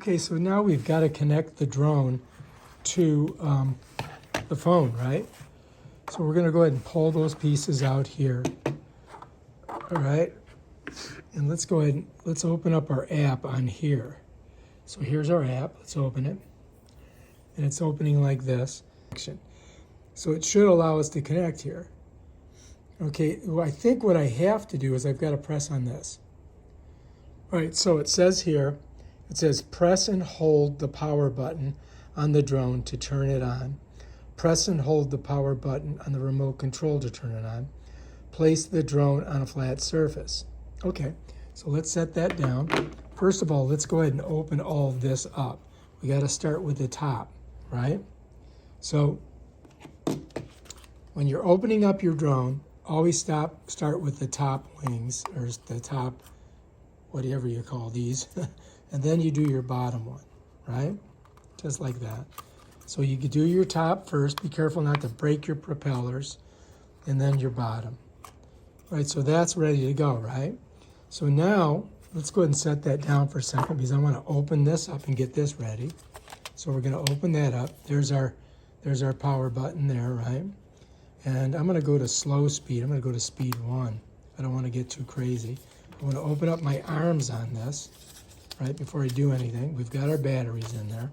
Okay, so now we've got to connect the drone to the phone, right? So we're going to go ahead and pull those pieces out here. All right, and let's go ahead and let's open up our app on here. So here's our app. Let's open it, and it's opening like this. So it should allow us to connect here. Okay, well, I think what I have to do is I've got to press on this. All right, so it says here, it says press and hold the power button on the drone to turn it on. Press and hold the power button on the remote control to turn it on. Place the drone on a flat surface. Okay, so let's set that down. First of all, let's go ahead and open all of this up. We got to start with the top, right? So when you're opening up your drone, always start with the top wings, or the top, whatever you call these, and then you do your bottom one, right? Just like that. So you could do your top first. Be careful not to break your propellers, and then your bottom. All right, so that's ready to go, right? So now, let's go ahead and set that down for a second because I want to open this up and get this ready. So we're going to open that up. There's our power button there, right? And I'm going to go to slow speed. I'm going to go to speed 1. I don't want to get too crazy. I want to open up my arms on this, right, before I do anything. We've got our batteries in there.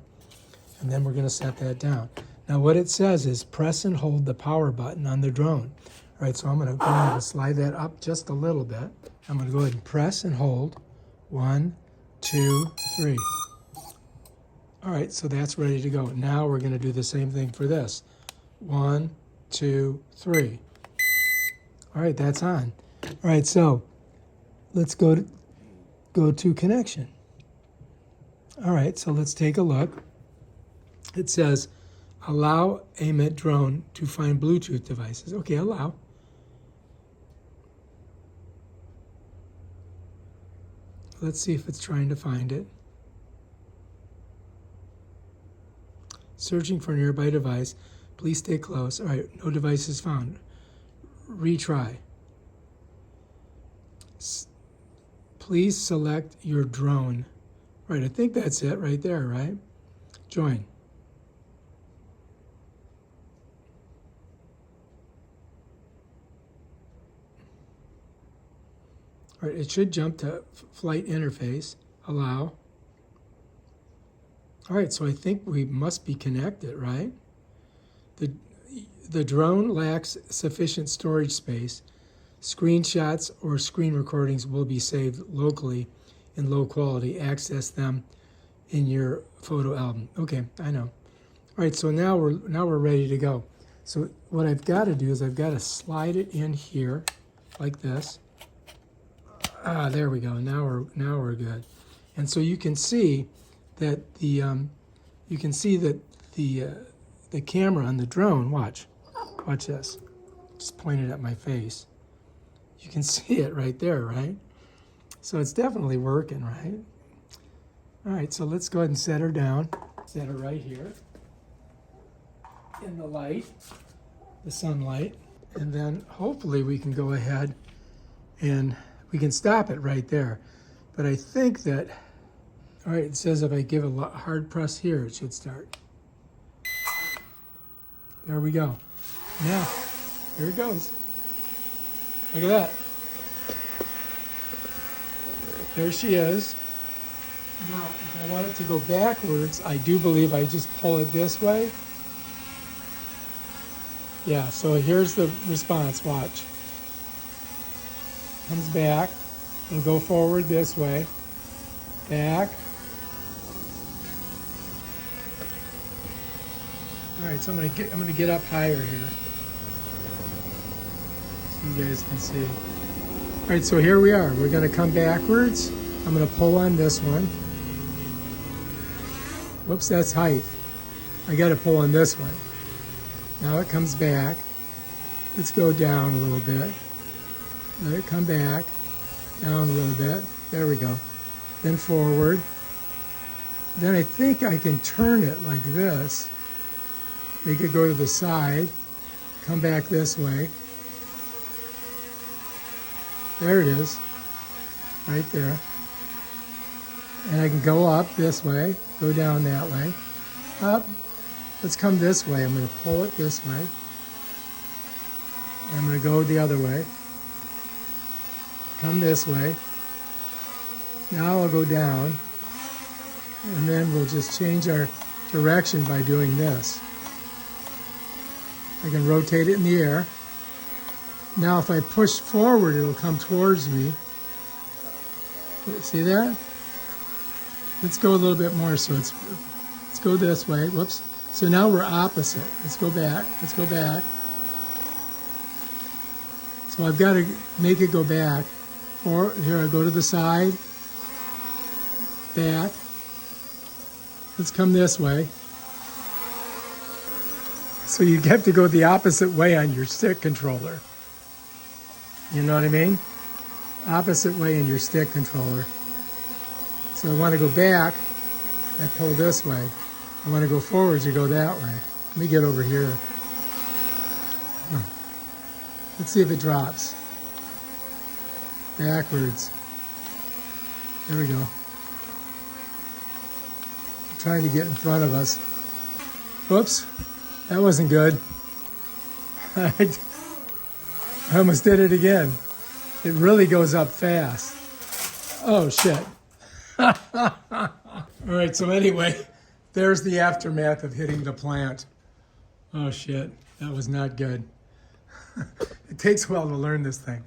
And then we're going to set that down. Now what it says is press and hold the power button on the drone. All right, so I'm going to go ahead and slide that up just a little bit. I'm going to go ahead and press and hold. 1, 2, 3. All right, so that's ready to go. Now we're going to do the same thing for this. 1, 2, 3. All right, that's on. All right, so let's go to connection. All right, so let's take a look. It says, allow Ameta drone to find Bluetooth devices. Okay, allow. Let's see if it's trying to find it. Searching for a nearby device. Please stay close. All right, no devices found. Retry. Please select your drone. Right, I think that's it right there, right? Join. All right, it should jump to flight interface. Allow. All right, so I think we must be connected, right? The drone lacks sufficient storage space. Screenshots or screen recordings will be saved locally in low quality. Access them in your photo album. Okay, I know. All right, so now we're ready to go. So what I've got to do is I've got to slide it in here like this. Ah, there we go. Now we're good. And so you can see that the camera on the drone. Watch this. Just pointed at my face. You can see it right there, right? So it's definitely working, right? All right, so let's go ahead and set her down. Set her right here in the light, the sunlight, and then hopefully we can go ahead and we can stop it right there. But I think that, all right, it says if I give a hard press here, it should start. There we go. Now, here it goes. Look at that. There she is. Now, if I want it to go backwards, I do believe I just pull it this way. Yeah, so here's the response, watch. Comes back, and go forward this way. Back. All right, so I'm gonna get up higher here, so you guys can see. All right, so here we are. We're gonna come backwards. I'm gonna pull on this one. Whoops, that's height. I gotta pull on this one. Now it comes back. Let's go down a little bit. Let it come back, down a little bit. There we go. Then forward. Then I think I can turn it like this. Make it go to the side, come back this way. There it is, right there. And I can go up this way, go down that way, up. Let's come this way. I'm going to pull it this way. I'm going to go the other way. Come this way. Now I'll go down. And then we'll just change our direction by doing this. I can rotate it in the air. Now if I push forward, it'll come towards me. See that? Let's go a little bit more. So let's go this way. Whoops. So now we're opposite. Let's go back. Let's go back. So I've got to make it go back. Here I go to the side. Back. Let's come this way. So you have to go the opposite way on your stick controller. You know what I mean? Opposite way in your stick controller. So I want to go back, I pull this way. I want to go forwards, you go that way. Let me get over here. Let's see if it drops. Backwards. There we go. I'm trying to get in front of us. Whoops, that wasn't good. I almost did it again. It really goes up fast. Oh, shit. All right, so anyway, there's the aftermath of hitting the plant. Oh, shit. That was not good. It takes a while to learn this thing.